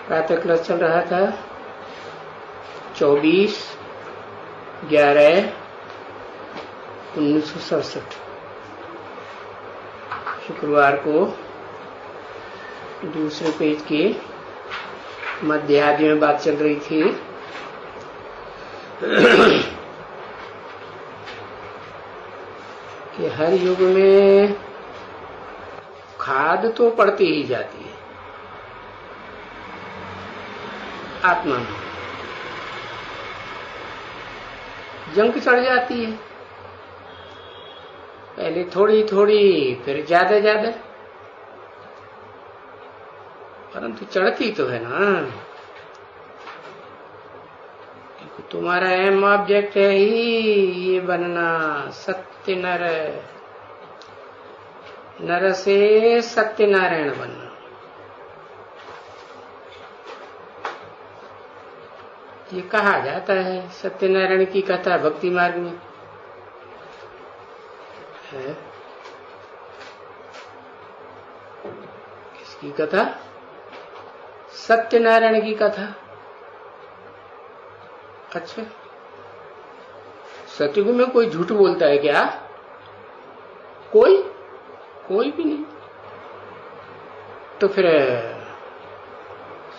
प्रातः क्लास चल रहा था 24/11/1967 शुक्रवार को दूसरे पेज के मध्य आदि में बात चल रही थी। कि हर युग में खाद तो पड़ती ही जाती है आत्मा में, जंग चढ़ जाती है, पहले थोड़ी थोड़ी फिर ज्यादा ज्यादा, परंतु चढ़ती तो है ना। तुम्हारा अहम ऑब्जेक्ट है ही ये बनना, सत्य नर, नर से सत्यनारायण बनना। ये कहा जाता है सत्यनारायण की कथा भक्ति मार्ग में है। किसकी कथा? सत्यनारायण की कथा। अच्छा, सतयुग में कोई झूठ बोलता है क्या? कोई भी नहीं। तो फिर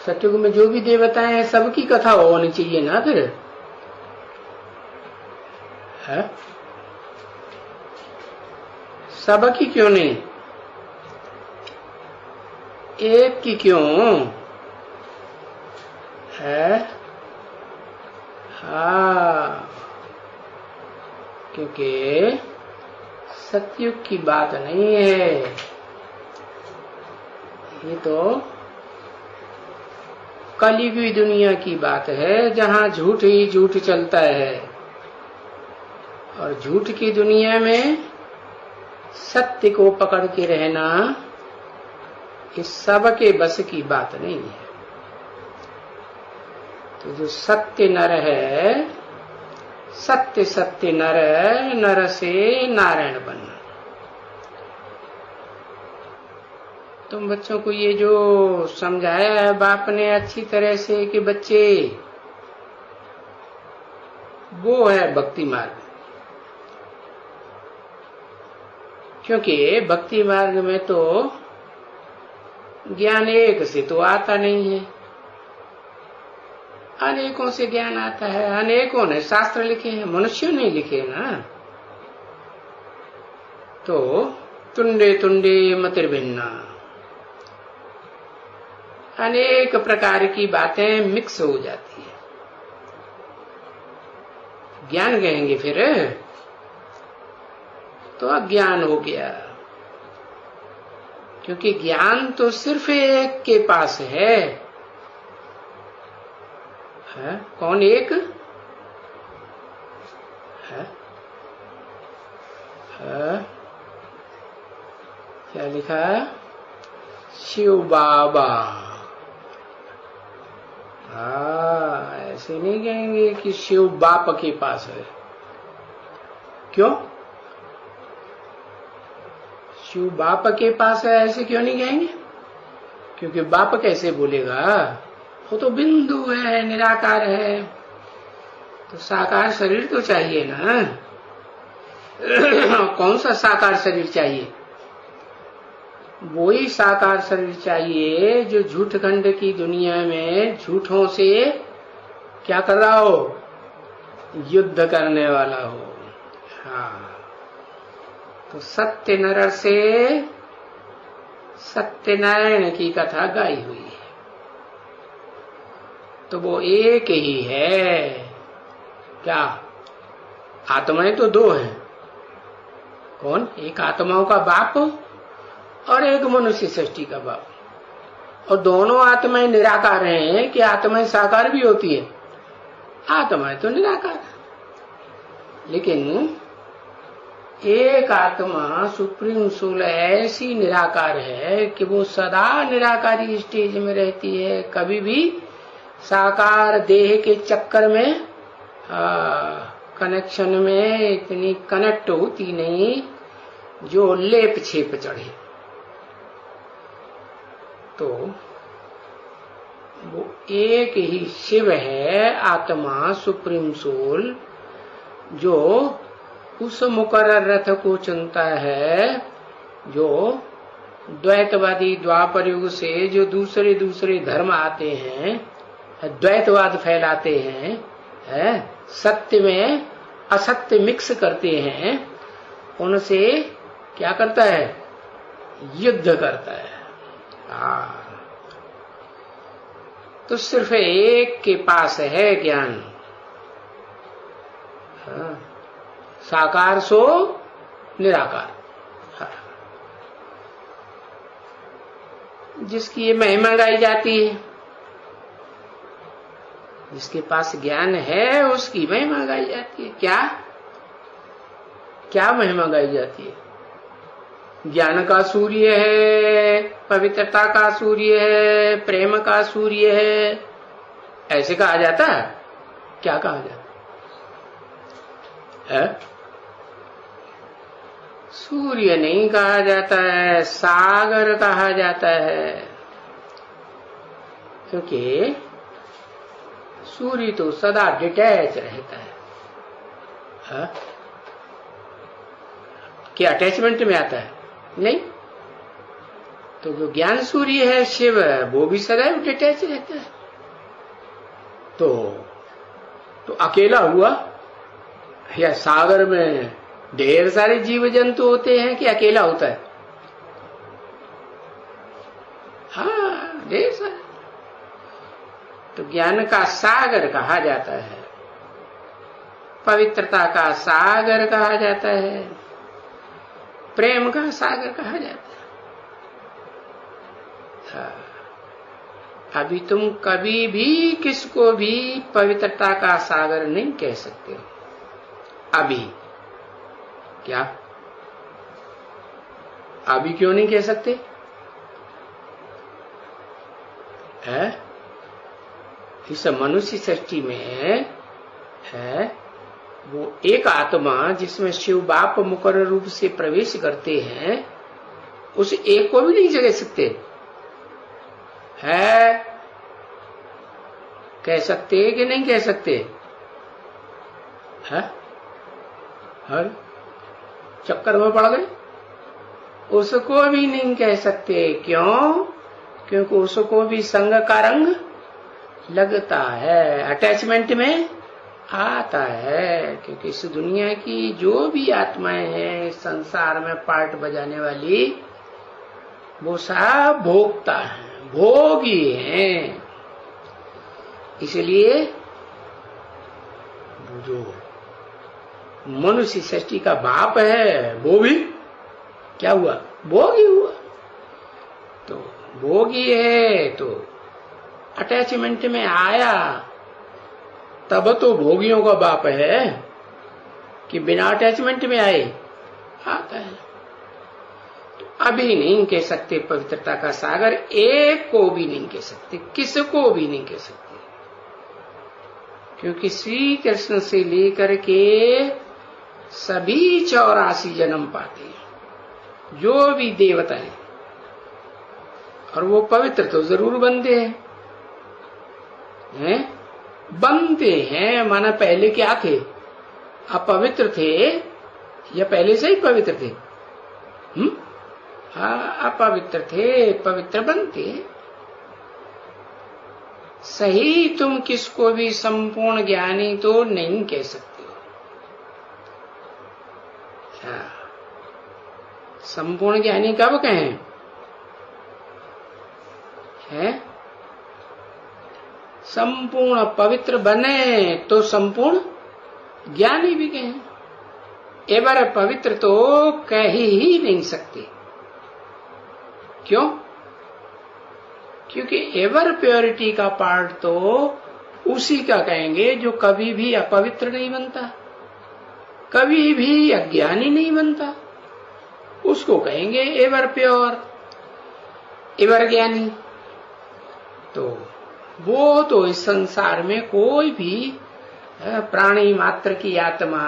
सतयुग में जो भी देवताएं हैं सबकी कथा होनी चाहिए ना फिर, है? सबकी क्यों नहीं, एक की क्यों है? हाँ, क्योंकि सतयुग की बात नहीं है ये, तो कलयुगी दुनिया की बात है जहाँ झूठ ही झूठ चलता है। और झूठ की दुनिया में सत्य को पकड़ के रहना इस सबके बस की बात नहीं है। तो जो सत्य नर है, सत्य सत्य नर, नर से नारायण बनना। तुम बच्चों को ये जो समझाया है बाप ने अच्छी तरह से कि बच्चे, वो है भक्ति मार्ग। क्योंकि भक्ति मार्ग में तो ज्ञान एक से तो आता नहीं है, अनेकों से ज्ञान आता है। अनेकों ने शास्त्र लिखे हैं, मनुष्यों ने लिखे ना। तो तुंडे तुंडे मतिर्भिन्ना, अनेक प्रकार की बातें मिक्स हो जाती है। ज्ञान कहेंगे फिर तो अज्ञान हो गया, क्योंकि ज्ञान तो सिर्फ एक के पास है। कौन एक है? क्या लिखा? शिव बाबा। ऐसे नहीं कहेंगे कि शिव बाप के पास है। क्यों? शिव बाप के पास है ऐसे क्यों नहीं कहेंगे? क्योंकि बाप कैसे बोलेगा, वो तो बिंदु है, निराकार है। तो साकार शरीर तो चाहिए ना। कौन सा साकार शरीर चाहिए? वही साकार शरीर चाहिए जो झूठ खंड की दुनिया में झूठों से क्या कर रहा हो, युद्ध करने वाला हो। हाँ, तो सत्य नर से सत्यनारायण की कथा गाई हुई है। तो वो एक ही है। क्या? आत्माएं तो दो हैं। कौन? एक आत्माओं का बाप और एक मनुष्य सृष्टि का बाप। और दोनों आत्माएं निराकार हैं कि आत्माएं साकार भी होती है? आत्माएं तो निराकार है, लेकिन एक आत्मा सुप्रीम सोल ऐसी निराकार है कि वो सदा निराकारी स्टेज में रहती है, कभी भी साकार देह के चक्कर में कनेक्शन में इतनी कनेक्ट होती नहीं जो लेप छेप चढ़े। तो वो एक ही शिव है, आत्मा, सुप्रीम सोल, जो उस मुकर्रर रथ को चुनता है, जो द्वैतवादी द्वापर युग से जो दूसरे दूसरे धर्म आते हैं, द्वैतवाद फैलाते हैं, सत्य में असत्य मिक्स करते हैं, उनसे क्या करता है? युद्ध करता है। तो सिर्फ एक के पास है ज्ञान, साकार सो निराकार, जिसकी ये महिमा गाई जाती है। जिसके पास ज्ञान है उसकी महिमा गाई जाती है। क्या क्या महिमा गाई जाती है? ज्ञान का सूर्य है, पवित्रता का सूर्य है, प्रेम का सूर्य है, ऐसे कहा जाता है? क्या कहा जाता है? सूर्य नहीं कहा जाता है, सागर कहा जाता है, क्योंकि सूर्य तो सदा डिटैच रहता है। क्या अटैचमेंट में आता है? नहीं। तो जो ज्ञान सूर्य है शिव, वो भी सदैव डिटैच रहता है। तो अकेला हुआ, या सागर में ढेर सारे जीव जंतु होते हैं कि अकेला होता है? हाँ, ढेर सारे। तो ज्ञान का सागर कहा जाता है, पवित्रता का सागर कहा जाता है, प्रेम का सागर कहा जाता है। अभी तुम कभी भी किसको भी पवित्रता का सागर नहीं कह सकते। अभी क्या? अभी क्यों नहीं कह सकते? है? इस मनुष्य सृष्टि में है वो एक आत्मा जिसमें शिव बाप मुकर्रर रूप से प्रवेश करते हैं, उस एक को भी नहीं जगा सकते है? कह सकते कि नहीं कह सकते? है? हर चक्कर में पड़ गए। उसको भी नहीं कह सकते। क्यों? क्योंकि उसको भी संग का रंग लगता है, अटैचमेंट में आता है। क्योंकि इस दुनिया की जो भी आत्माएं हैं संसार में पार्ट बजाने वाली, वो सब भोगता है, भोगी हैं। इसलिए जो मनुष्य सृष्टि का बाप है वो भी क्या हुआ? भोगी हुआ। तो भोगी है तो अटैचमेंट में आया, तब तो भोगियों का बाप है कि बिना अटैचमेंट में आए आता है। तो अभी नहीं कह सकते पवित्रता का सागर, एक को भी नहीं कह सकते, किसको भी नहीं कह सकते। क्योंकि श्री कृष्ण से लेकर के सभी 84 जन्म पाते हैं जो भी देवता है, और वो पवित्र तो जरूर बनते हैं, बनते हैं। माना पहले क्या थे? अपवित्र थे या पहले से ही पवित्र थे? हाँ, अपवित्र थे, पवित्र बनते। सही तुम किसको भी संपूर्ण ज्ञानी तो नहीं कह सकते हो। हाँ, संपूर्ण ज्ञानी कब कहें? है? संपूर्ण पवित्र बने तो संपूर्ण ज्ञानी भी कहें। एवर पवित्र तो कह ही नहीं सकते। क्यों? क्योंकि एवर प्योरिटी का पार्ट तो उसी का कहेंगे जो कभी भी अपवित्र नहीं बनता, कभी भी अज्ञानी नहीं बनता, उसको कहेंगे एवर प्योर, एवर ज्ञानी। तो वो तो इस संसार में कोई भी प्राणी मात्र की आत्मा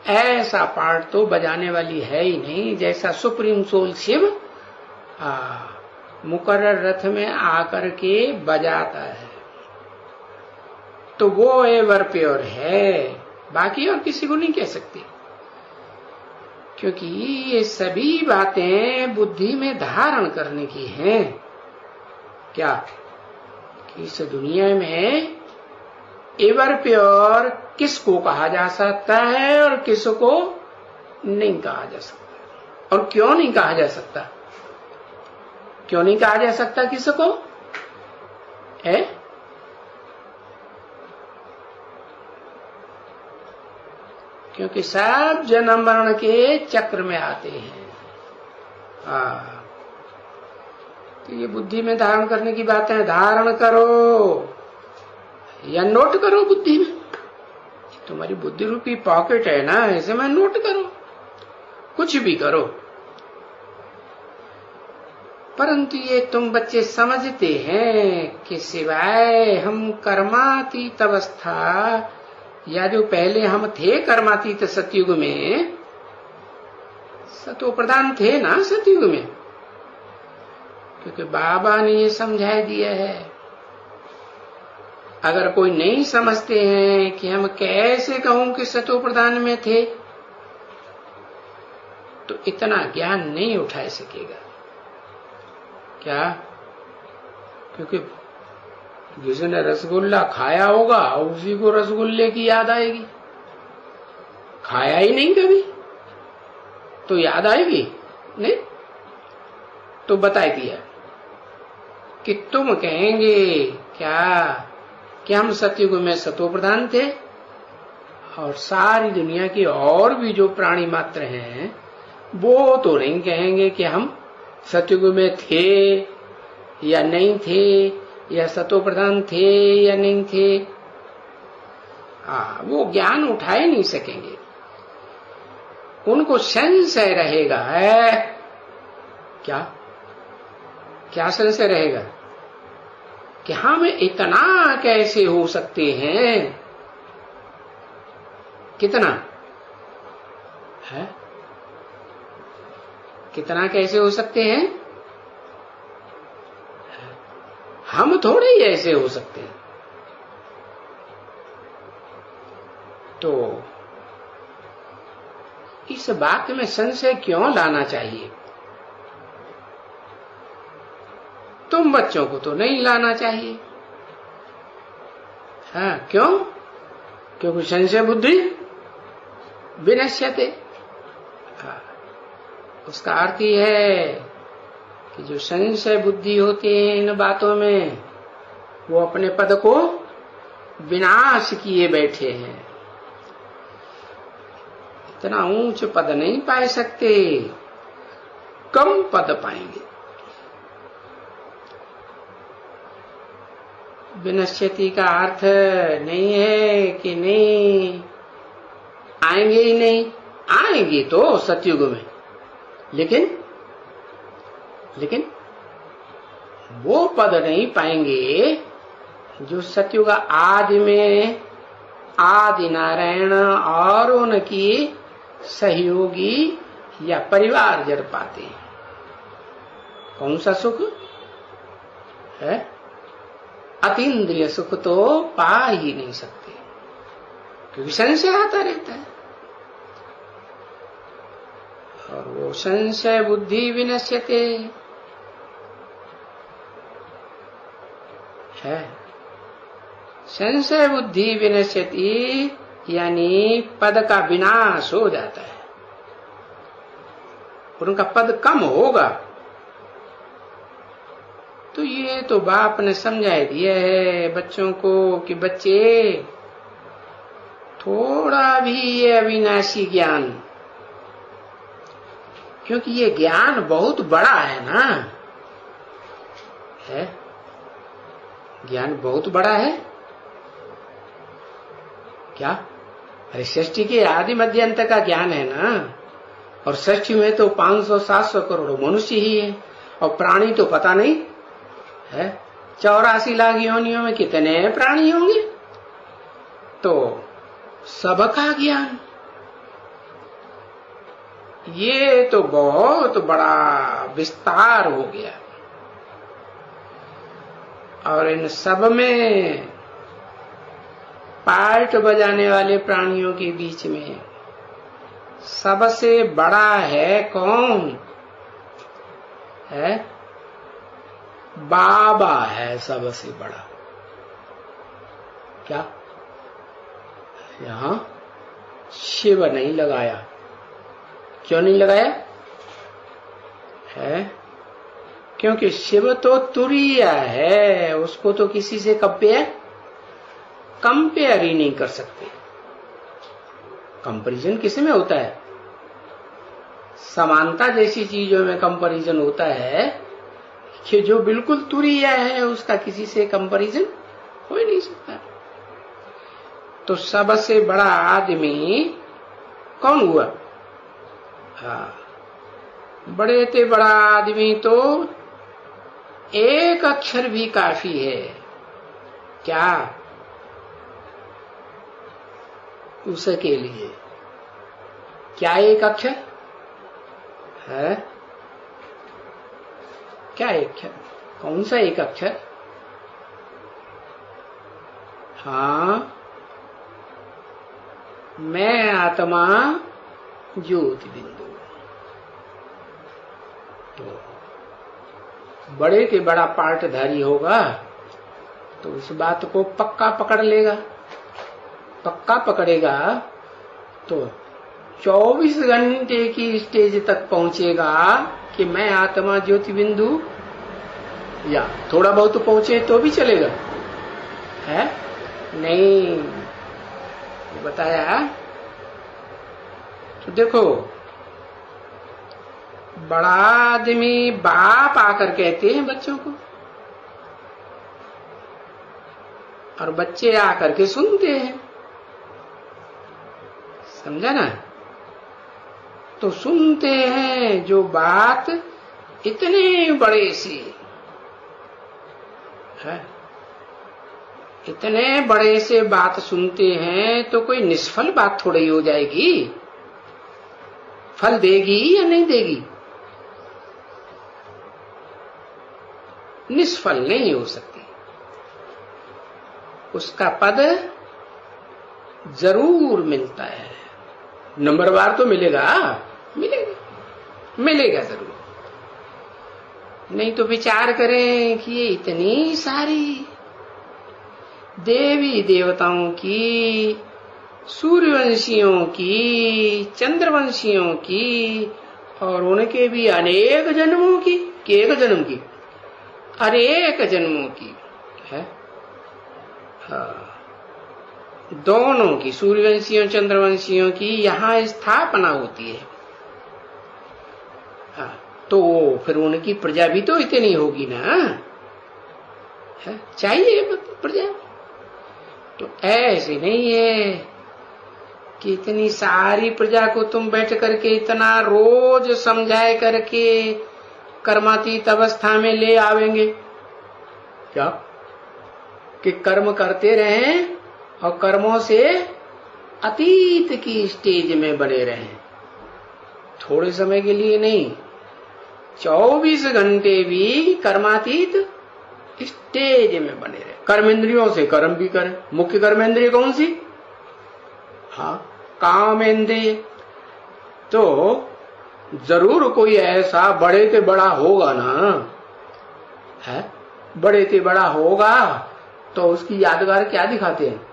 ऐसा पार्ट तो बजाने वाली है ही नहीं जैसा सुप्रीम सोल शिव मुकर्रर रथ में आकर के बजाता है, तो वो एवर प्योर है, बाकी और किसी को नहीं कह सकते। क्योंकि ये सभी बातें बुद्धि में धारण करने की हैं। क्या कि इस दुनिया में एवर प्योर किसको कहा जा सकता है और किसको नहीं कहा जा सकता, और क्यों नहीं कहा जा सकता? क्यों नहीं कहा जा सकता किसको है? क्योंकि सब जन्म मरण के चक्र में आते हैं। तो ये बुद्धि में धारण करने की बातें, धारण करो या नोट करो बुद्धि में। तुम्हारी बुद्धि रूपी पॉकेट है ना, ऐसे में नोट करो, कुछ भी करो। परंतु ये तुम बच्चे समझते हैं कि सिवाय हम कर्मातीत अवस्था, या जो पहले हम थे कर्मातीत सतयुग में, सतो प्रधान थे ना सतयुग में, क्योंकि बाबा ने ये समझा दिया है। अगर कोई नहीं समझते हैं कि हम कैसे कहूं कि सतो प्रधान में थे, तो इतना ज्ञान नहीं उठा सकेगा। क्या? क्योंकि जिसने रसगुल्ला खाया होगा उसी को रसगुल्ले की याद आएगी। खाया ही नहीं कभी तो याद आएगी नहीं? तो बता दिया कि तुम कहेंगे क्या कि हम सतयुग में सतो प्रधान थे, और सारी दुनिया की और भी जो प्राणी मात्र हैं वो तो नहीं कहेंगे कि हम सतयुग में थे या नहीं थे, या सतो प्रधान थे या नहीं थे। वो ज्ञान उठा ही नहीं सकेंगे। उनको संशय रहेगा। है क्या? क्या संशय रहेगा कि हम इतना कैसे हो सकते हैं? कितना है? कितना कैसे हो सकते हैं? हम थोड़े ही ऐसे हो सकते हैं। तो इस बात में संशय क्यों लाना चाहिए? तुम बच्चों को तो नहीं लाना चाहिए। हाँ, क्यों? क्योंकि संशय बुद्धि विनश्यते। उसका अर्थ ही है कि जो संशय बुद्धि होती है इन बातों में, वो अपने पद को विनाश किए बैठे हैं। इतना ऊंच पद नहीं पा सकते, कम पद पाएंगे। विनश्यति का अर्थ नहीं है कि नहीं आएंगे ही नहीं, आएंगे तो सतयुग में, लेकिन वो पद नहीं पाएंगे जो सतयुग आदि में आदि नारायण और उनकी सहयोगी या परिवार जड़ पाते हैं। कौन सा सुख है? अतीन्द्रिय सुख तो पा ही नहीं सकते, क्योंकि संशय आता रहता है। और वो संशय बुद्धि विनश्यते है। संशय बुद्धि विनश्यति यानी पद का विनाश हो जाता है, उनका पद कम होगा। तो ये तो बाप ने समझा दिया है बच्चों को कि बच्चे थोड़ा भी ये अविनाशी ज्ञान, क्योंकि ये ज्ञान बहुत बड़ा है ना, है ज्ञान बहुत बड़ा है। क्या? अरे सृष्टि के आदि मध्य अंत का ज्ञान है ना, और सृष्टि में तो 500-700 करोड़ मनुष्य ही है, और प्राणी तो पता नहीं है 84 लाख योनियों में कितने प्राणी होंगे। तो सबका ज्ञान, ये तो बहुत बड़ा विस्तार हो गया। और इन सब में पार्ट बजाने वाले प्राणियों के बीच में सबसे बड़ा है कौन? है बाबा है सबसे बड़ा। क्या यहां शिव नहीं लगाया? क्यों नहीं लगाया है? क्योंकि शिव तो तुरीय है, उसको तो किसी से कंपेयर ही नहीं कर सकते। कंपैरिजन किस में होता है? समानता जैसी चीजों में कंपैरिजन होता है कि जो बिल्कुल तुरीय है उसका किसी से कंपैरिजन हो ही नहीं सकता। तो सबसे बड़ा आदमी कौन हुआ? हाँ, बड़े से बड़ा आदमी तो एक अक्षर भी काफी है। क्या उसके लिए? क्या एक अक्षर है? क्या एक अक्षर? कौन सा एक अक्षर? हाँ, मैं आत्मा ज्योति बिंदु। तो बड़े के बड़ा पार्टधारी होगा तो इस बात को पक्का पकड़ लेगा। पक्का पकड़ेगा तो 24 घंटे की स्टेज तक पहुंचेगा कि मैं आत्मा ज्योति बिंदु, या थोड़ा बहुत पहुंचे तो भी चलेगा है? नहीं, बताया। तो देखो, बड़ा आदमी बाप आकर कहते हैं बच्चों को, और बच्चे आकर के सुनते हैं। समझा ना? तो सुनते हैं जो बात इतने बड़े से है, इतने बड़े से बात सुनते हैं तो कोई निष्फल बात थोड़ी हो जाएगी। फल देगी या नहीं देगी? निष्फल नहीं हो सकती। उसका पद जरूर मिलता है। नंबरवार तो मिलेगा, मिलेगा जरूर। नहीं तो विचार करें कि ये इतनी सारी देवी देवताओं की, सूर्यवंशियों की, चंद्रवंशियों की, और उनके भी अनेक जन्मों की, कि एक जन्म की, अनेक जन्मों की है। हाँ, दोनों की, सूर्यवंशियों चंद्रवंशियों की यहाँ स्थापना होती है। हाँ, तो फिर उनकी प्रजा भी तो इतनी होगी ना, है? चाहिए प्रजा। तो ऐसे नहीं है कि इतनी सारी प्रजा को तुम बैठ करके इतना रोज समझाए करके कर्मातीत अवस्था में ले आवेंगे। क्या कि कर्म करते रहें और कर्मों से अतीत की स्टेज में बने रहें, थोड़े समय के लिए नहीं, 24 घंटे भी कर्मातीत स्टेज में बने रहे। कर्मेंद्रियों से कर्म भी करें। मुख्य कर्मेंद्रिय कौन सी? हाँ, कामेंद्रिय। तो जरूर कोई ऐसा बड़े से बड़ा होगा ना, है? बड़े से बड़ा होगा तो उसकी यादगार क्या दिखाते हैं?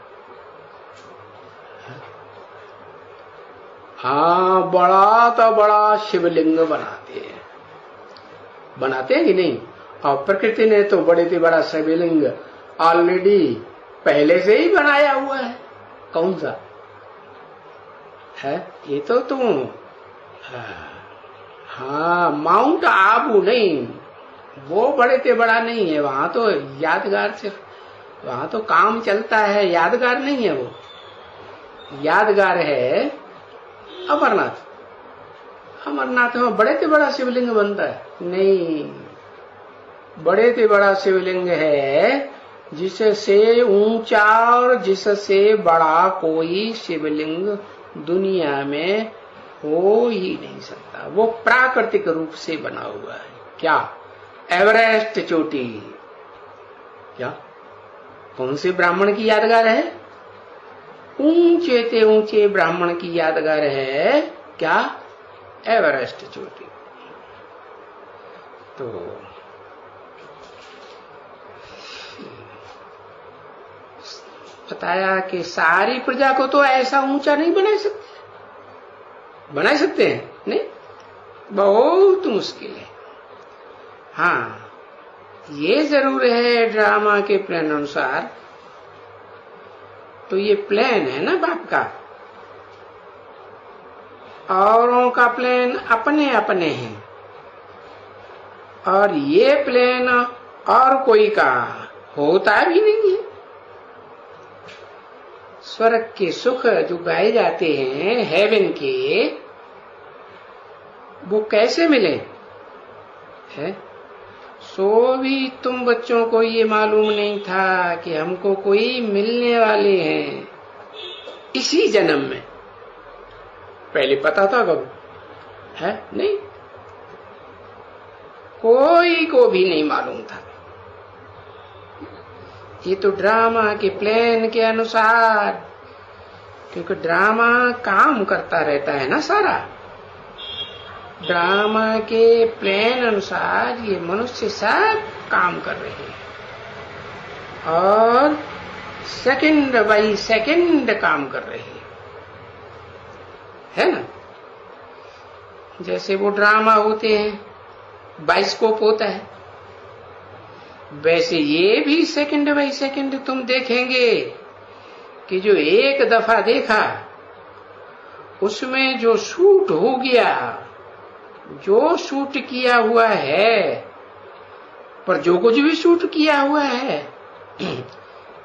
हाँ, बड़ा तो बड़ा शिवलिंग बनाते हैं कि नहीं? और प्रकृति ने तो बड़े से बड़ा शिवलिंग ऑलरेडी पहले से ही बनाया हुआ है। कौन सा है? ये तो तुम, हाँ, माउंट आबू नहीं, वो बड़े से बड़ा नहीं है। वहां तो यादगार, सिर्फ वहां तो काम चलता है, यादगार नहीं है। वो यादगार है अमरनाथ। अमरनाथ में बड़े से बड़ा शिवलिंग बनता है? नहीं, बड़े से बड़ा शिवलिंग है जिससे ऊंचा और जिससे बड़ा कोई शिवलिंग दुनिया में हो ही नहीं सकता। वो प्राकृतिक रूप से बना हुआ है। क्या? एवरेस्ट चोटी क्या? कौन से ब्राह्मण की यादगार है? ऊंचे ते ऊंचे ब्राह्मण की यादगार है क्या? एवरेस्ट चोटी। तो बताया कि सारी प्रजा को तो ऐसा ऊंचा नहीं बना सकते। बना सकते हैं? नहीं, बहुत मुश्किल है। हाँ, ये जरूर है ड्रामा के प्लान अनुसार, तो ये प्लान है ना बाप का, औरों का प्लान अपने अपने हैं, और ये प्लान और कोई का होता भी नहीं है। स्वर्ग के सुख जो गाए जाते हैं हेवन के, वो कैसे मिले है? सो भी तुम बच्चों को ये मालूम नहीं था कि हमको कोई मिलने वाले हैं इसी जन्म में। पहले पता था कब है? नहीं, कोई को भी नहीं मालूम था। ये तो ड्रामा के प्लान के अनुसार, क्योंकि ड्रामा काम करता रहता है ना सारा, ड्रामा के प्लान अनुसार ये मनुष्य सब काम कर रहे हैं, और सेकंड बाई सेकंड काम कर रहे हैं, है ना? जैसे वो ड्रामा होते हैं, बाइस्कोप होता है, वैसे ये भी सेकंड बाई सेकंड तुम देखेंगे कि जो एक दफा देखा उसमें जो शूट हो गया, जो शूट किया हुआ है, पर जो कुछ भी शूट किया हुआ है,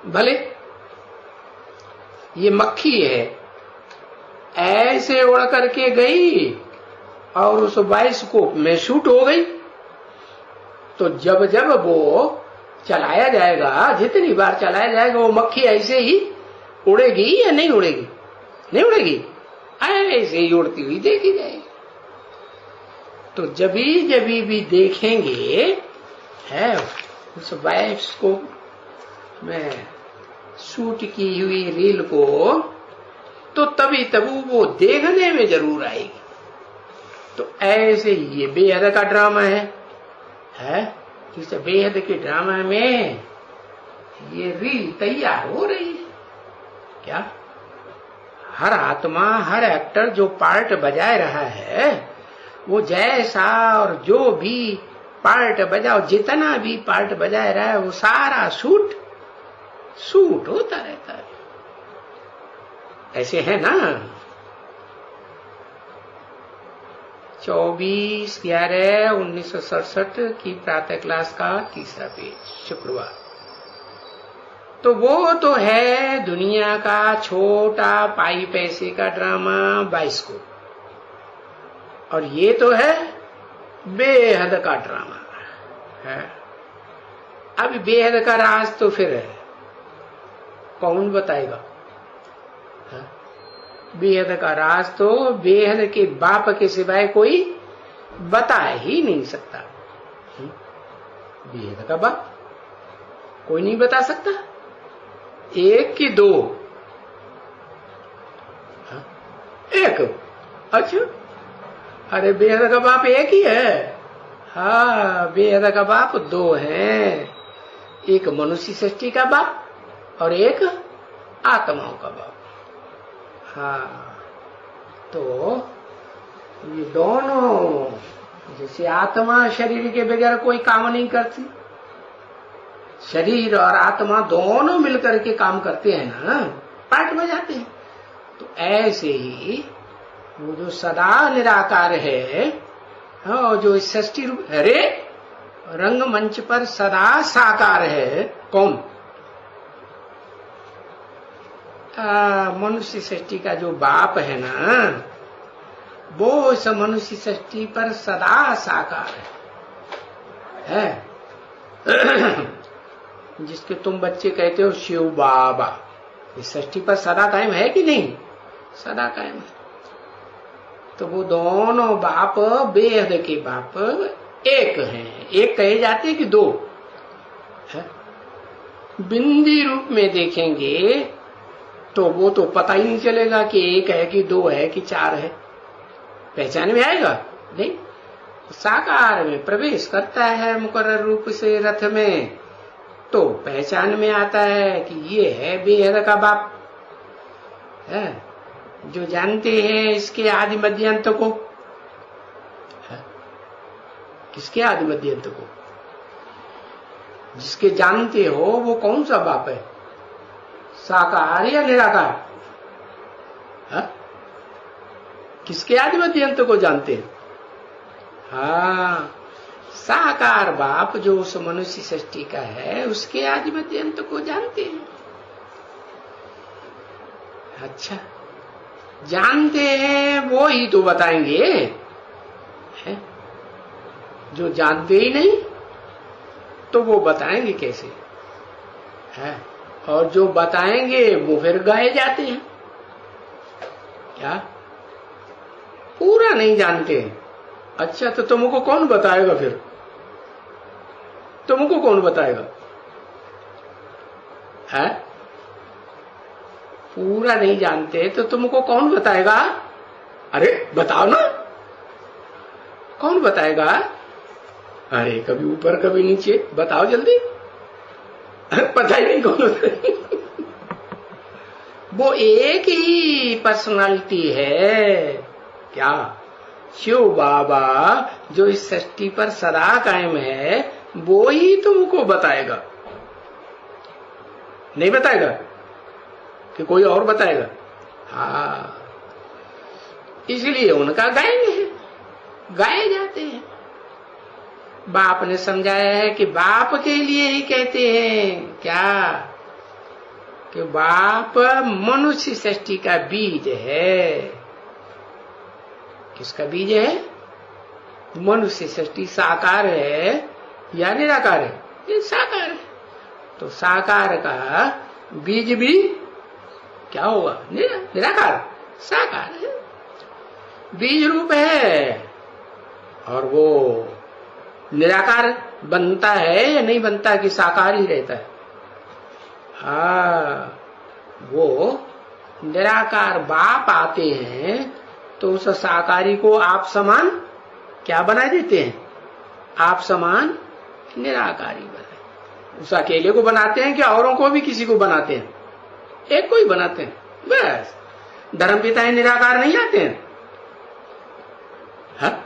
भले ये मक्खी है ऐसे उड़ करके गई और उस बाइस्कोप में शूट हो गई, तो जब जब वो चलाया जाएगा, जितनी बार चलाया जाएगा, वो मक्खी ऐसे ही उड़ेगी या नहीं उड़ेगी? नहीं उड़ेगी, ऐसे ही उड़ती हुई देखी जाएगी। तो जभी भी देखेंगे है उस बाइस्कोप में शूट की हुई रील को, तो तभी वो देखने में जरूर आएगी। तो ऐसे ये बेहद का ड्रामा है? इस बेहद के ड्रामा में ये रील तैयार हो रही है क्या? हर आत्मा, हर एक्टर जो पार्ट बजा रहा है, वो जैसा और जो भी पार्ट बजाओ, जितना भी पार्ट बजा रहा है, वो सारा शूट होता रहता है। ऐसे है ना? 24/11/1967 की प्रातः क्लास का तीसरा पेज, शुक्रवार। तो वो तो है दुनिया का छोटा पाई पैसे का ड्रामा बाइस्कोप, और ये तो है बेहद का ड्रामा है। अब बेहद का राज तो फिर है, कौन बताएगा? बेहद का राज तो बेहद के बाप के सिवाय कोई बता ही नहीं सकता। बेहद का बाप कोई नहीं बता सकता। एक कि दो? एक। अच्छा, अरे बेहद का बाप एक ही है। हाँ, बेहद का बाप दो हैं, एक मनुष्य सृष्टि का बाप और एक आत्माओं का बाप। हाँ, तो ये दोनों, जैसे आत्मा शरीर के बगैर कोई काम नहीं करती, शरीर और आत्मा दोनों मिलकर के काम करते हैं ना, पार्ट बजाते हैं। तो ऐसे ही वो जो सदा निराकार है, हाँ, जो सृष्टि रूप, अरे रंगमंच पर सदा साकार है, कौन? मनुष्य सृष्टि का जो बाप है ना, वो इस मनुष्य सृष्टि पर सदा साकार है। जिसके तुम बच्चे कहते हो शिव बाबा, इस सृष्टि पर सदा कायम है कि नहीं? सदा कायम है। तो वो दोनों बाप, बेहद के बाप एक हैं। एक कहे जाते कि दो है? बिंदी रूप में देखेंगे तो वो तो पता ही नहीं चलेगा कि एक है कि दो है कि चार है, पहचान में आएगा नहीं। साकार में प्रवेश करता है मुकर्रर रूप से रथ में तो पहचान में आता है कि ये है बेहद का बाप है, जो जानते हैं इसके आदि मध्य अंत को। किसके आदि मध्य अंत को? जिसके जानते हो वो कौन सा बाप है, साकार या निराकार? किसके आदि मध्य अंत को जानते हैं? हाँ, साकार बाप जो उस मनुष्य सृष्टि का है उसके आदि मध्य अंत को जानते हैं। अच्छा, जानते हैं वो ही तो बताएंगे है? जो जानते ही नहीं तो वो बताएंगे कैसे है? और जो बताएंगे वो फिर गाए जाते हैं। क्या पूरा नहीं जानते? अच्छा, तो तुमको कौन बताएगा फिर? तुमको कौन बताएगा है? पूरा नहीं जानते तो तुमको कौन बताएगा? अरे बताओ ना, कौन बताएगा? अरे कभी ऊपर कभी नीचे, बताओ जल्दी। पता ही नहीं कौन बताएगा। वो एक ही पर्सनालिटी है। क्या? शिव बाबा जो इस सृष्टि पर सदा कायम है वो ही तुमको बताएगा, नहीं बताएगा कि कोई और बताएगा? हाँ, इसलिए उनका गाएंगे, गाए जाते हैं। बाप ने समझाया है कि बाप के लिए ही कहते हैं क्या कि बाप मनुष्य सृष्टि का बीज है। किसका बीज है? मनुष्य सृष्टि साकार है या निराकार है? ये साकार है। तो साकार का बीज भी क्या होगा? निराकार। साकार है, बीज रूप है, और वो निराकार बनता है या नहीं बनता कि साकार ही रहता है? हाँ, वो निराकार बाप आते हैं तो उस साकारी को आप समान क्या बना देते हैं? आप समान निराकारी बनाए। उस अकेले को बनाते हैं कि औरों को भी किसी को बनाते हैं? एक को ही बनाते हैं बस। धर्मपिता निराकार नहीं आते हैं? हाँ?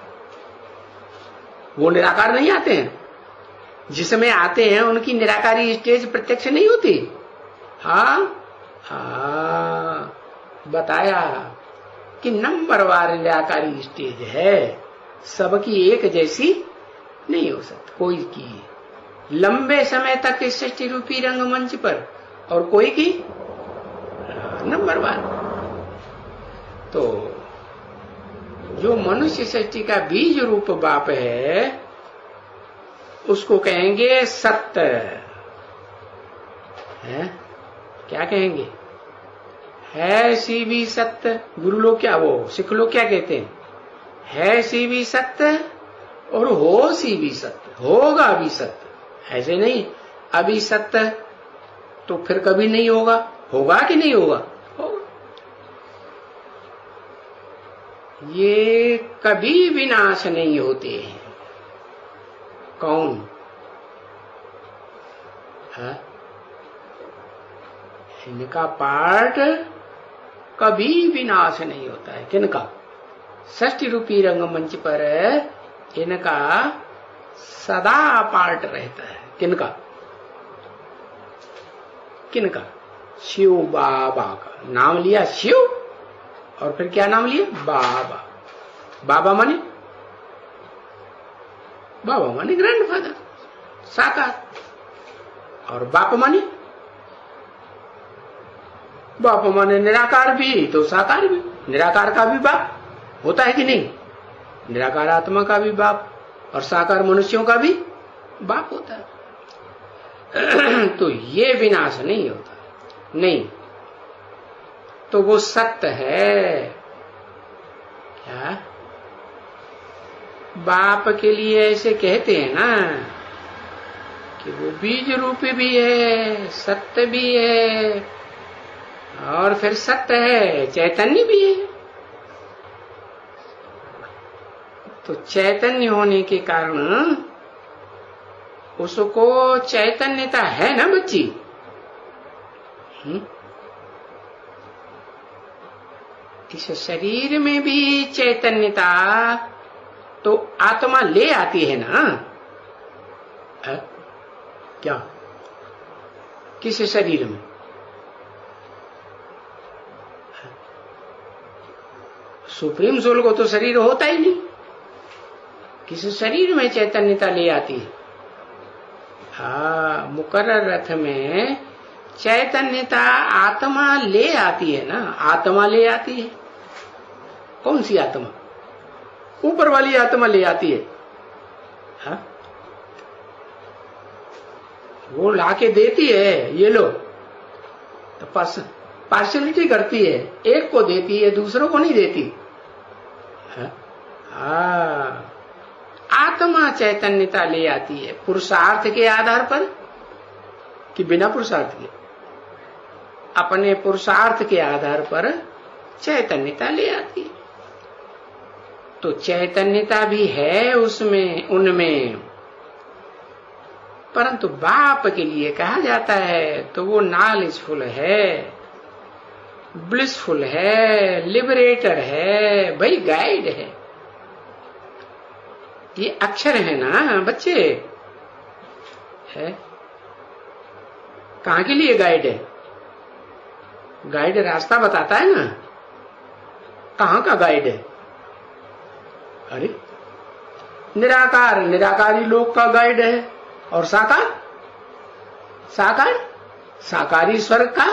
वो निराकार नहीं आते हैं। जिसमें आते हैं उनकी निराकारी स्टेज प्रत्यक्ष नहीं होती। हाँ हाँ, बताया कि नंबरवार निराकारी स्टेज है, सबकी एक जैसी नहीं हो सकती। कोई की लंबे समय तक इस सृष्टि रूपी रंगमंच पर, और कोई की नंबरवार। तो जो मनुष्य सृष्टि का बीज रूप बाप है उसको कहेंगे सत्य है। क्या कहेंगे? है सी भी सत्य। गुरु लोग क्या, वो सिख लोग क्या कहते हैं? है सी भी सत्य और हो सी भी सत्य, होगा भी सत्य। ऐसे नहीं अभी सत्य तो फिर कभी नहीं होगा, होगा कि नहीं होगा? होगा। ये कभी विनाश नहीं होते हैं। कौन है? इनका पार्ट कभी विनाश नहीं होता है। किनका? षष्ठी रूपी रंगमंच पर इनका सदा पार्ट रहता है। किनका? किनका? शिव बाबा का नाम लिया शिव, और फिर क्या नाम लिया? बाबा। बाबा माने? बाबा माने ग्रैंडफादर, साकार। और बाप माने? बाप माने निराकार भी तो साकार भी। निराकार का भी बाप होता है कि नहीं? निराकार आत्मा का भी बाप और साकार मनुष्यों का भी बाप होता है। तो ये विनाश नहीं होता, नहीं। तो वो सत्य है। क्या? बाप के लिए ऐसे कहते हैं ना कि वो बीज रूपी भी है, सत्य भी है, और फिर सत्य है, चैतन्य भी है। तो चैतन्य होने के कारण उसको चैतन्यता है ना बच्ची। इस शरीर में भी चैतन्यता तो आत्मा ले आती है ना। है? क्या किस शरीर में? सुप्रीम सोल को तो शरीर होता ही नहीं, किस शरीर में चैतन्यता ले आती है? हाँ, मुकर्रर रथ में चैतन्यता आत्मा ले आती है ना। आत्मा ले आती है। कौन सी आत्मा? ऊपर वाली आत्मा ले आती है। हाँ? वो लाके देती है, ये लो, तो पार्शलिटी करती है, एक को देती है, दूसरों को नहीं देती। हाँ, आत्मा चैतन्यता ले आती है। पुरुषार्थ के आधार पर कि बिना पुरुषार्थ के? अपने पुरुषार्थ के आधार पर चैतन्यता ले आती है। तो चैतन्यता भी है उसमें, उनमें, परंतु बाप के लिए कहा जाता है तो वो नॉलेजफुल है, ब्लिसफुल है, लिबरेटर है, भाई गाइड है। ये अक्षर है ना बच्चे, है? कहाँ के लिए गाइड है? गाइड रास्ता बताता है ना। कहाँ का गाइड है? अरे निराकार, निराकारी लोक का गाइड है। और साकार, साकार साकारी स्वर्ग का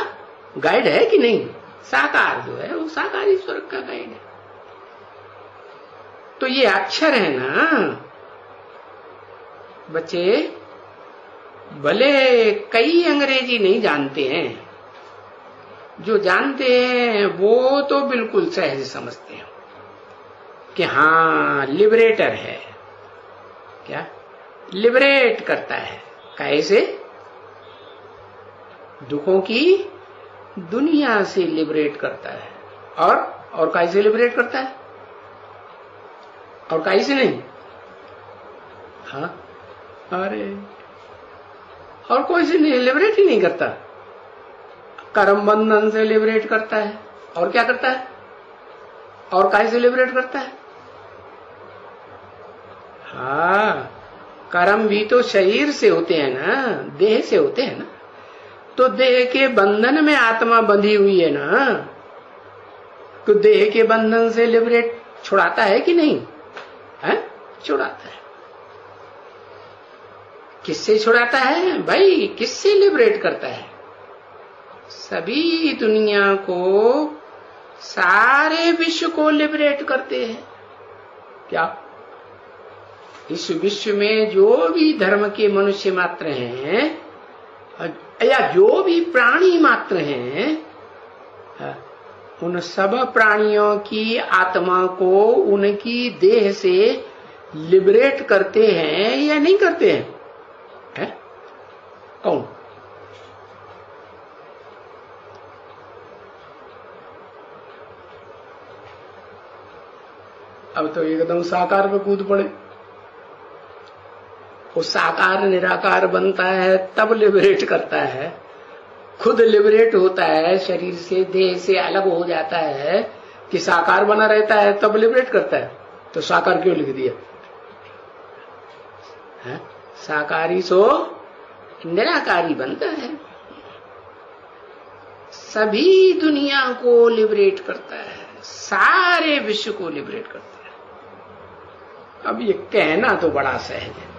गाइड है कि नहीं? साकार जो है वो साकारी स्वर्ग का गाइड है। तो ये अक्षर है ना बच्चे, भले कई अंग्रेजी नहीं जानते हैं, जो जानते हैं वो तो बिल्कुल सहज समझते हैं कि हाँ लिबरेटर है। क्या लिबरेट करता है? कैसे? दुखों की दुनिया से लिबरेट करता है। और कैसे लिबरेट करता है? और कैसे नहीं? हाँ, अरे और कोई से नहीं लिबरेट ही नहीं करता। कर्म बंधन से लिबरेट करता है। और क्या करता है? और कैसे लिबरेट करता है? हाँ, कर्म भी तो शरीर से होते हैं ना, देह से होते हैं ना। तो देह के बंधन में आत्मा बंधी हुई है ना, तो देह के बंधन से लिबरेट छुड़ाता है कि नहीं? है? छुड़ाता है। किससे छुड़ाता है भाई? किससे लिबरेट करता है? सभी दुनिया को, सारे विश्व को लिबरेट करते हैं। क्या इस विश्व में जो भी धर्म के मनुष्य मात्र हैं या जो भी प्राणी मात्र हैं, उन सब प्राणियों की आत्मा को उनकी देह से लिबरेट करते हैं या नहीं करते हैं? है? कौन? अब तो एकदम साकार पे कूद पड़े। वो साकार निराकार बनता है तब लिबरेट करता है। खुद लिबरेट होता है, शरीर से, देह से अलग हो जाता है कि साकार बना रहता है तब लिबरेट करता है। तो साकार क्यों लिख दिया? है? साकारी सो निराकारी बनता है। सभी दुनिया को लिबरेट करता है, सारे विश्व को लिबरेट करता है। अब ये कहना तो बड़ा सहज है,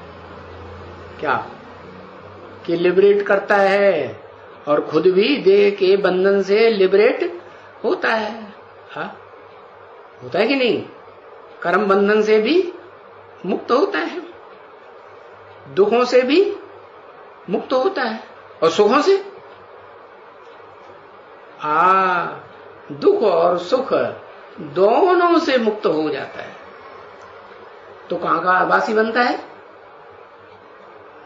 क्या कि लिबरेट करता है और खुद भी देह के बंधन से लिबरेट होता है। हाँ, होता है कि नहीं? कर्म बंधन से भी मुक्त होता है, दुखों से भी मुक्त होता है, और सुखों से, दुख और सुख दोनों से मुक्त हो जाता है। तो कहां का आवासी बनता है?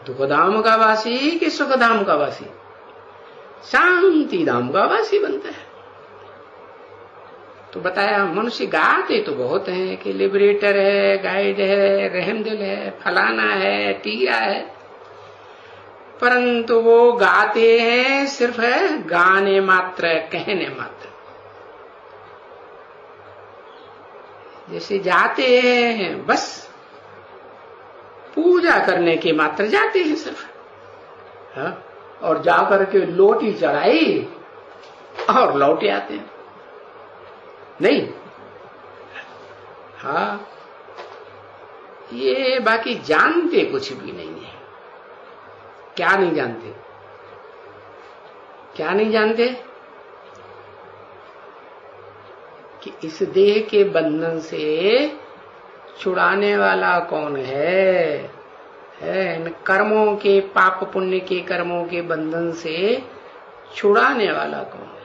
दुख धाम का वासी कि सुख धाम का वासी? शांति धाम का वासी बनता है। तो बताया मनुष्य गाते तो बहुत हैं कि लिबरेटर है, गाइड है, रहमदिल है, फलाना है, टीरा है, परंतु वो गाते हैं सिर्फ है गाने मात्र, कहने मात्र। जैसे जाते हैं बस पूजा करने के मात्र जाते हैं सिर्फ, हाँ? और जाकर के लोटी चढ़ाई और लौटे आते हैं, नहीं? हाँ, ये बाकी जानते कुछ भी नहीं है। क्या नहीं जानते? क्या नहीं जानते? कि इस देह के बंधन से छुड़ाने वाला कौन है? इन कर्मों के, पाप पुण्य के कर्मों के बंधन से छुड़ाने वाला कौन है?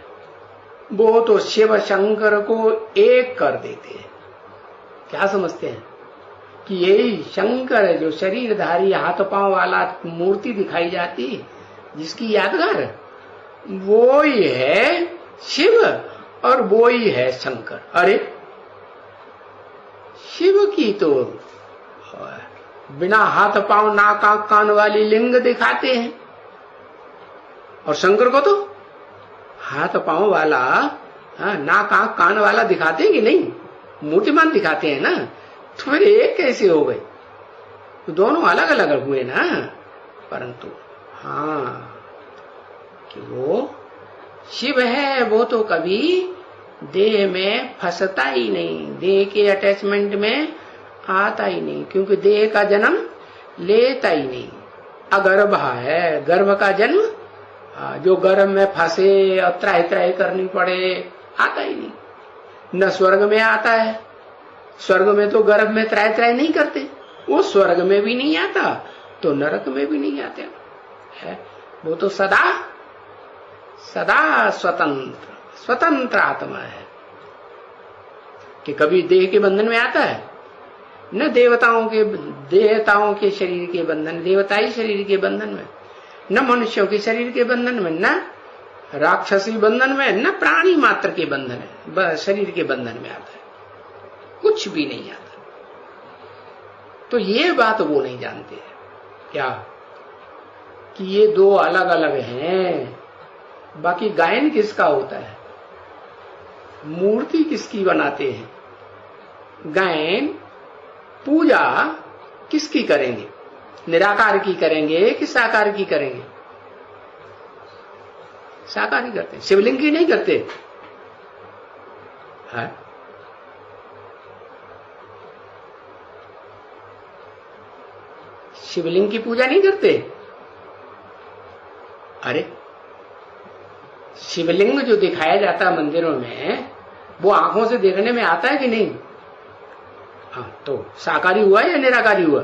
वो तो शिव शंकर को एक कर देते हैं। क्या समझते हैं कि यही शंकर है जो शरीरधारी हाथ पांव वाला मूर्ति दिखाई जाती, जिसकी यादगार, वो ही है शिव और वो ही है शंकर। अरे शिव की तो बिना हाथ पांव नाक आंख कान वाली लिंग दिखाते हैं, और शंकर को तो हाथ पांव वाला, नाक आंख कान वाला दिखाते हैं कि नहीं? मूर्तिमान दिखाते हैं ना। तो फिर एक कैसे हो गए? तो दोनों अलग अलग हुए ना। परंतु हाँ, कि वो शिव है, वो तो कभी देह में फंसता ही नहीं, देह के अटैचमेंट में आता ही नहीं, क्योंकि देह का जन्म लेता ही नहीं। अगर्भ है, गर्भ का जन्म, जो गर्भ में फंसे और त्राही त्राही करनी पड़े, आता ही नहीं। न स्वर्ग में आता है, स्वर्ग में तो गर्भ में त्राही त्राही नहीं करते, वो स्वर्ग में भी नहीं आता तो नरक में भी नहीं आते है। वो तो सदा सदा स्वतंत्र स्वतंत्र आत्मा है, कि कभी देह के बंधन में आता है, न देवताओं के शरीर के बंधन, देवताई शरीर के बंधन में, न मनुष्यों के शरीर के बंधन में, न राक्षसी बंधन में, न प्राणी मात्र के बंधन में, शरीर के बंधन में आता है, कुछ भी नहीं आता। तो ये बात वो नहीं जानते हैं क्या, कि ये दो अलग अलग हैं। बाकी गायन किसका होता है, मूर्ति किसकी बनाते हैं, गायन पूजा किसकी करेंगे, निराकार की करेंगे कि साकार की करेंगे? साकार ही करते हैं, शिवलिंग की नहीं करते है? शिवलिंग की पूजा नहीं करते। अरे शिवलिंग जो दिखाया जाता है मंदिरों में, वो आंखों से देखने में आता है कि नहीं? हाँ, तो साकारी हुआ या निराकारी हुआ?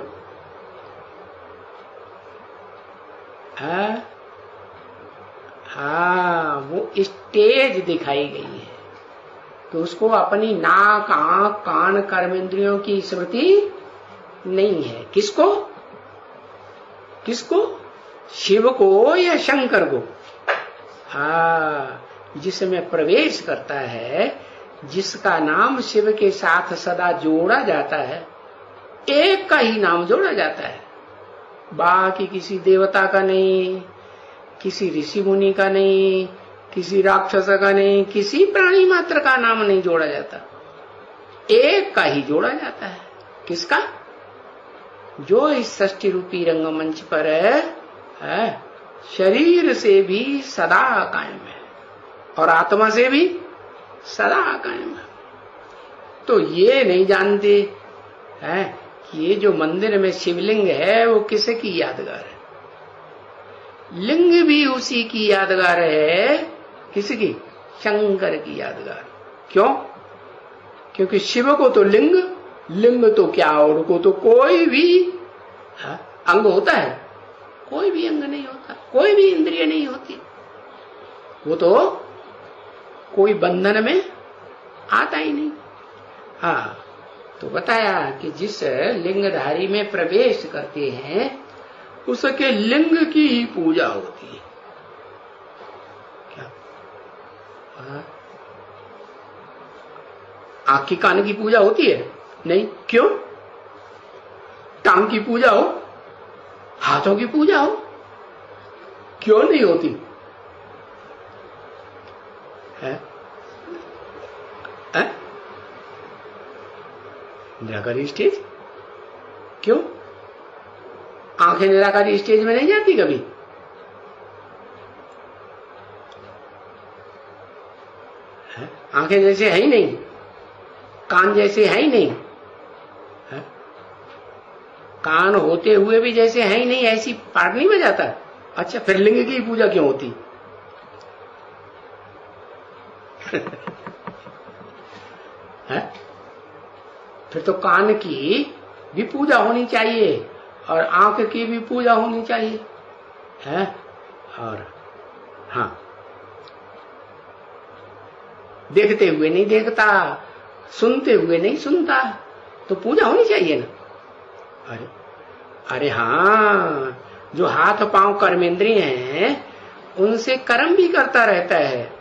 हाँ, वो स्टेज दिखाई गई है, तो उसको अपनी नाक आंख कान कर्मेंद्रियों की स्मृति नहीं है। किसको किसको? शिव को या शंकर को? हाँ, जिसमें प्रवेश करता है, जिसका नाम शिव के साथ सदा जोड़ा जाता है, एक का ही नाम जोड़ा जाता है, बाकी किसी देवता का नहीं, किसी ऋषि मुनि का नहीं, किसी राक्षस का नहीं, किसी प्राणी मात्र का नाम नहीं जोड़ा जाता, एक का ही जोड़ा जाता है। किसका? जो इस षष्ठी रूपी रंगमंच पर है, शरीर से भी सदा कायम है और आत्मा से भी सदा कायम है। तो ये नहीं जानते हैं कि ये जो मंदिर में शिवलिंग है वो किसकी यादगार है? लिंग भी उसी की यादगार है। किसकी? शंकर की यादगार। क्यों? क्योंकि शिव को तो लिंग तो क्या, और को तो कोई भी अंग होता है? कोई भी अंग नहीं होता, कोई भी इंद्रिय नहीं होती, वो तो कोई बंधन में आता ही नहीं। हाँ, तो बताया कि जिस लिंगधारी में प्रवेश करते हैं उसके लिंग की ही पूजा होती है। क्या? आंख की कान की पूजा होती है? नहीं। क्यों? टांग की पूजा हो, हाथों की पूजा हो, क्यों नहीं होती है? निराकारी स्टेज क्यों? आंखें निराकारी स्टेज में नहीं जाती कभी? है? आंखें जैसे है ही नहीं, कान जैसे है ही नहीं, है? कान होते हुए भी जैसे है ही नहीं, ऐसी पाठ नहीं बजाता। अच्छा, फिर लिंग की पूजा क्यों होती? है? फिर तो कान की भी पूजा होनी चाहिए और आंख की भी पूजा होनी चाहिए, है? और हाँ, देखते हुए नहीं देखता, सुनते हुए नहीं सुनता, तो पूजा होनी चाहिए ना। अरे हाँ, जो हाथ पांव कर्मेंद्रिय हैं उनसे कर्म भी करता रहता है,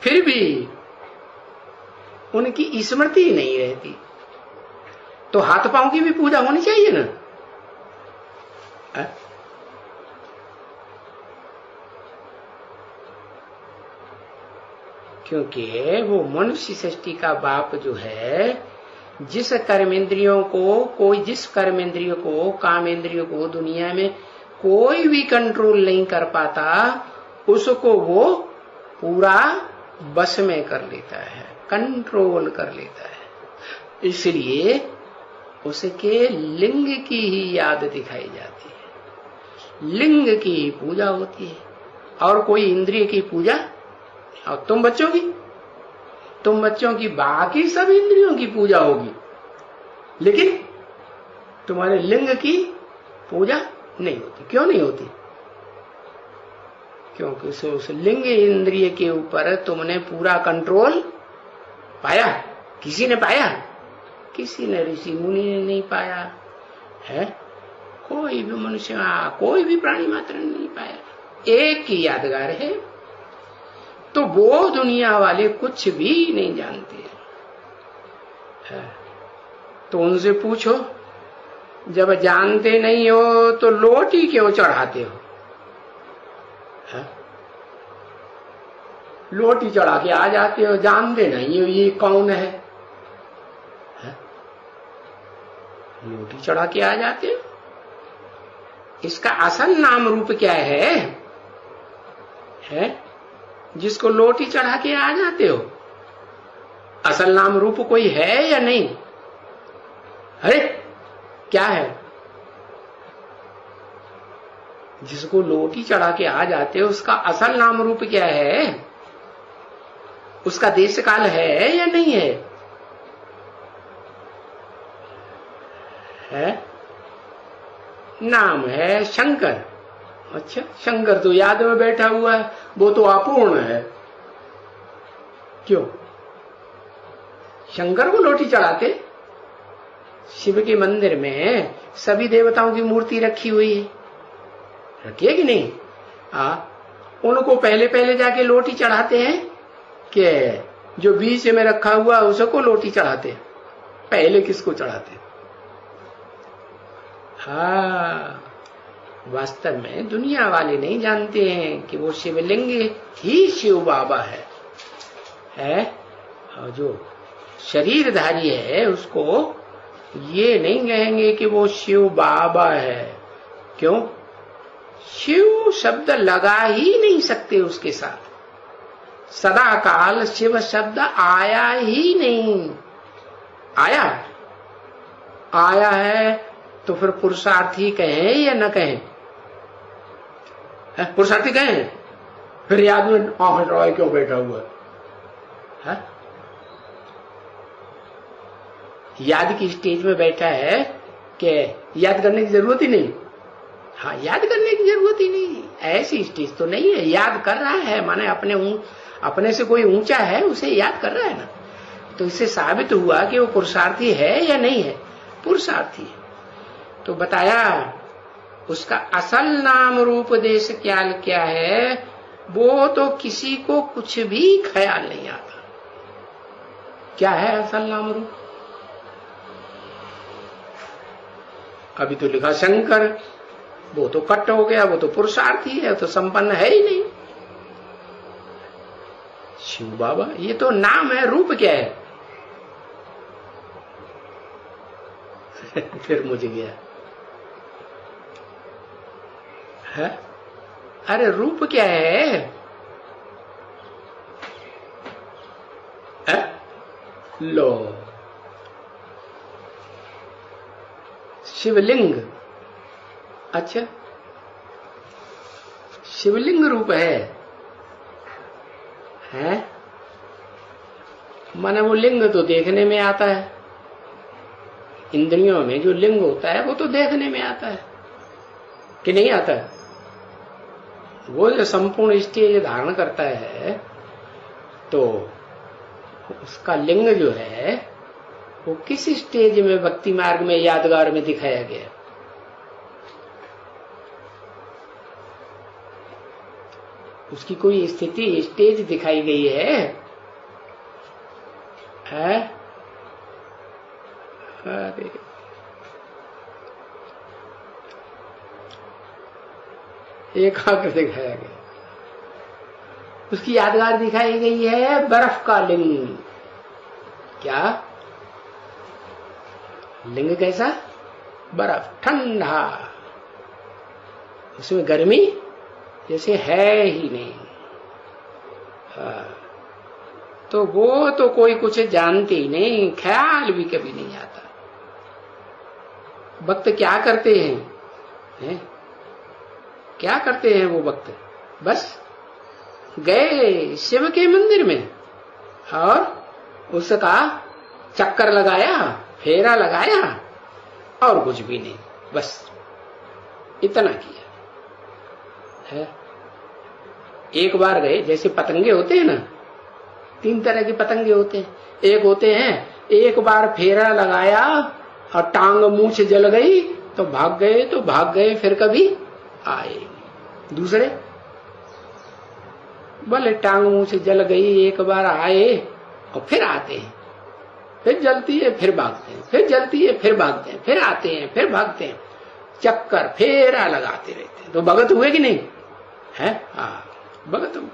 फिर भी उनकी स्मृति ही नहीं रहती, तो हाथ पांव की भी पूजा होनी चाहिए ना। क्योंकि वो मनुष्य सृष्टि का बाप जो है, जिस कर्मेंद्रियों को कामेंद्रियों को दुनिया में कोई भी कंट्रोल नहीं कर पाता, उसको वो पूरा बस में कर लेता है, कंट्रोल कर लेता है। इसलिए उसके लिंग की ही याद दिखाई जाती है, लिंग की ही पूजा होती है, और कोई इंद्रिय की पूजा। और तुम बच्चों की बाकी सब इंद्रियों की पूजा होगी, लेकिन तुम्हारे लिंग की पूजा नहीं होती। क्यों नहीं होती? क्योंकि उस लिंग इंद्रिय के ऊपर तुमने पूरा कंट्रोल पाया। किसी ने पाया? किसी ने, ऋषि मुनि ने नहीं पाया है, कोई भी मनुष्य, कोई भी प्राणी मात्र ने नहीं पाया। एक ही यादगार है, तो वो दुनिया वाले कुछ भी नहीं जानते है। तो उनसे पूछो, जब जानते नहीं हो तो लोटी क्यों चढ़ाते हो? है? लोटी चढ़ा के आ जाते हो, जानते नहीं हो ये कौन है? लोटी चढ़ा के आ जाते हो। इसका असल नाम रूप क्या है जिसको लोटी चढ़ा के आ जाते हो? असल नाम रूप कोई है या नहीं? अरे क्या है? जिसको लोटी चढ़ा के आ जाते हो उसका असल नाम रूप क्या है? उसका देश काल है या नहीं है? नाम है शंकर। अच्छा, शंकर तो याद में बैठा हुआ है, वो तो अपूर्ण है। क्यों? शंकर को लोटी चढ़ाते? शिव के मंदिर में सभी देवताओं की मूर्ति रखी हुई है, रखी है कि नहीं? उनको पहले जाके लोटी चढ़ाते हैं कि जो बीच में रखा हुआ उसको लोटी चढ़ाते हैं? पहले किसको चढ़ाते? हाँ, वास्तव में दुनिया वाले नहीं जानते हैं कि वो शिवलिंग ही शिव बाबा है। और जो शरीरधारी है उसको ये नहीं कहेंगे कि वो शिव बाबा है। क्यों? शिव शब्द लगा ही नहीं सकते उसके साथ, सदा काल शिव शब्द आया ही नहीं। आया है तो फिर पुरुषार्थी कहें या न कहें? पुरुषार्थी कहें, फिर याद में रॉय क्यों बैठा हुआ है? याद की स्टेज में बैठा है कि याद करने की जरूरत ही नहीं। हाँ, याद करने की जरूरत ही नहीं, ऐसी स्टेज तो नहीं है। याद कर रहा है माने अपने से कोई ऊंचा है उसे याद कर रहा है ना। तो इससे साबित हुआ कि वो पुरुषार्थी है या नहीं है? पुरुषार्थी है। तो बताया उसका असल नाम रूप देश क्या है, वो तो किसी को कुछ भी ख्याल नहीं आता। क्या है असल नाम रूप? अभी तो लिखा शंकर, वो तो कट हो गया, वो तो पुरुषार्थी है, तो संपन्न है ही नहीं। शिव बाबा ये तो नाम है, रूप क्या है? फिर मुझे गया है? अरे रूप क्या है? लो, शिवलिंग। अच्छा, शिवलिंग रूप है? माने वो लिंग तो देखने में आता है, इंद्रियों में जो लिंग होता है वो तो देखने में आता है कि नहीं आता है? वो जो संपूर्ण स्टेज धारण करता है तो उसका लिंग जो है वो किस स्टेज में भक्ति मार्ग में यादगार में दिखाया गया? उसकी कोई स्थिति स्टेज दिखाई गई है? अरे एक आकर दिखाया गया, उसकी यादगार दिखाई गई है बर्फ का लिंग। क्या लिंग? कैसा? बर्फ, ठंडा, उसमें गर्मी जैसे है ही नहीं। तो वो तो कोई कुछ जानते ही नहीं, ख्याल भी कभी नहीं आता। भक्त क्या करते हैं? क्या करते हैं वो भक्त? बस गए शिव के मंदिर में और उसका चक्कर लगाया, फेरा लगाया और कुछ भी नहीं, बस इतना किया है। एक बार गए, जैसे पतंगे होते हैं ना, 3 तरह के पतंगे होते हैं। एक होते हैं एक बार फेरा लगाया और टांग मुंह से जल गई तो भाग गए, फिर कभी आए। दूसरे बोले टांग मुंह से जल गई, एक बार आए और फिर आते हैं, फिर जलती है फिर भागते हैं, फिर जलती है फिर भागते हैं, फिर आते हैं फिर भागते हैं, चक्कर फेरा लगाते रहते हैं। तो भगत हुए कि नहीं है? हाँ, भगत हुए।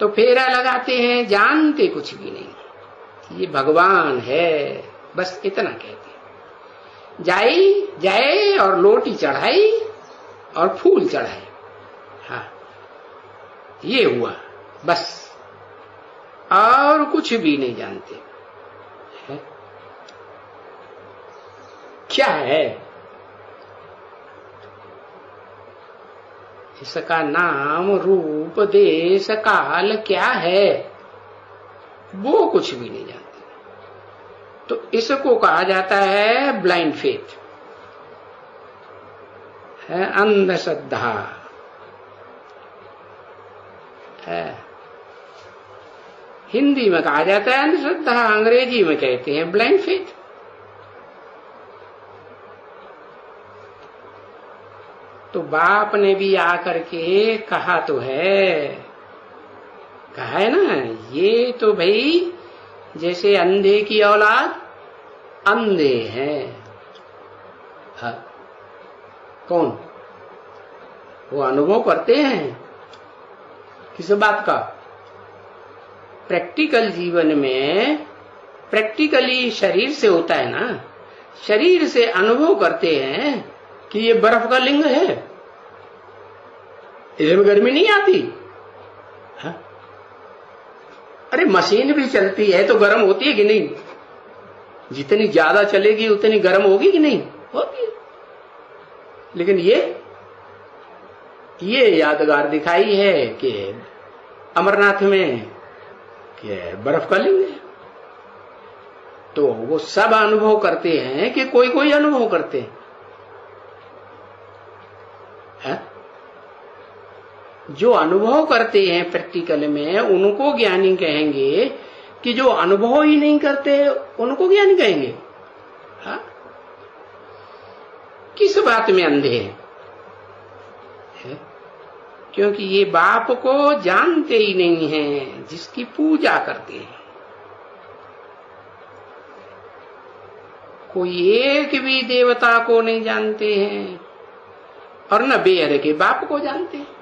तो फेरा लगाते हैं, जानते कुछ भी नहीं, ये भगवान है, बस इतना कहते हैं। जाए और लोटी चढ़ाई और फूल चढ़ाए, हाँ ये हुआ बस, और कुछ भी नहीं जानते है? क्या है? इसका नाम रूप देश काल क्या है वो कुछ भी नहीं जानते। तो इसको कहा जाता है ब्लाइंड फेथ, है अंधश्रद्धा है। हिंदी में कहा जाता है अंधश्रद्धा, अंग्रेजी में कहते हैं ब्लाइंड फेथ। तो बाप ने भी आकर के कहा तो है, कहा है ना, ये तो भाई जैसे अंधे की औलाद अंधे हैं। हाँ, कौन? वो अनुभव करते हैं किस बात का? प्रैक्टिकल जीवन में, प्रैक्टिकली शरीर से होता है ना, शरीर से अनुभव करते हैं कि ये बर्फ का लिंग है, इसमें गर्मी नहीं आती। हाँ? अरे मशीन भी चलती है तो गर्म होती है कि नहीं? जितनी ज्यादा चलेगी उतनी गर्म होगी कि नहीं? होगी। लेकिन ये यादगार दिखाई है कि अमरनाथ में कि बर्फ का लिंग है। तो वो सब अनुभव करते हैं कि कोई अनुभव करते हैं है? जो अनुभव करते हैं प्रैक्टिकल में उनको ज्ञानी कहेंगे, कि जो अनुभव ही नहीं करते उनको ज्ञानी कहेंगे। हाँ? किस बात में अंधे हैं? क्योंकि ये बाप को जानते ही नहीं हैं, जिसकी पूजा करते हैं। कोई एक भी देवता को नहीं जानते हैं और न बेहद के बाप को जानते हैं।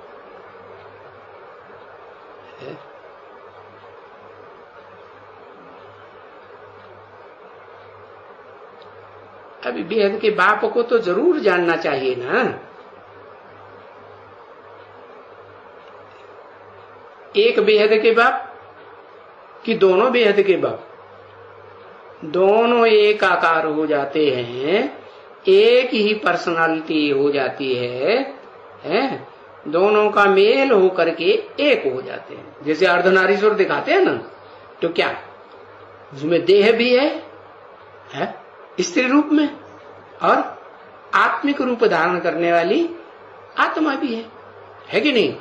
अभी बेहद के बाप को तो जरूर जानना चाहिए ना। एक बेहद के बाप कि दोनों बेहद के बाप? दोनों एक आकार हो जाते हैं, एक ही पर्सनालिटी हो जाती है, दोनों का मेल हो करके एक हो जाते हैं। जैसे अर्धनारीश्वर दिखाते हैं ना, तो क्या उसमें देह भी है स्त्री रूप में, और आत्मिक रूप धारण करने वाली आत्मा भी है कि नहीं?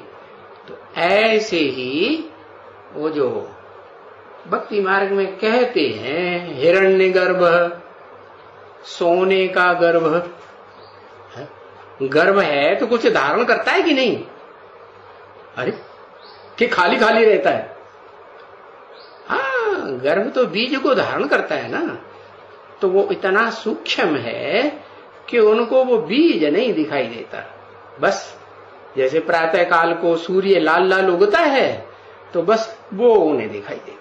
तो ऐसे ही वो जो भक्ति मार्ग में कहते हैं हिरण्य गर्भ, सोने का गर्भ, गर्भ है तो कुछ धारण करता है कि नहीं? अरे कि खाली खाली रहता है? हाँ, गर्भ तो बीज को धारण करता है ना। तो वो इतना सूक्ष्म है कि उनको वो बीज नहीं दिखाई देता। बस जैसे प्रातः काल को सूर्य लाल लाल उगता है तो बस वो उन्हें दिखाई देता।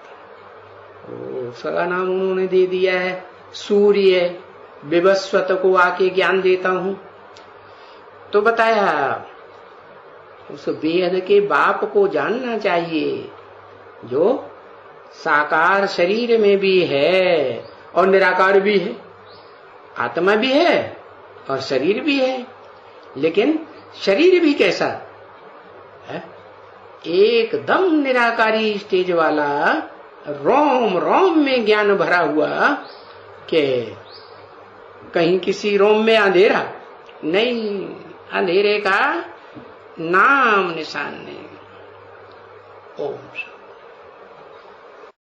उसका नाम उन्होंने दे दिया है सूर्य। विवस्वत को आके ज्ञान देता हूं। तो बताया उस बेहद के बाप को जानना चाहिए, जो साकार शरीर में भी है और निराकार भी है, आत्मा भी है और शरीर भी है। लेकिन शरीर भी कैसा है? एकदम निराकारी स्टेज वाला, रोम रोम में ज्ञान भरा हुआ, कि कहीं किसी रोम में अंधेरा नहीं, अंधेरे का नाम निशान नहीं। ओम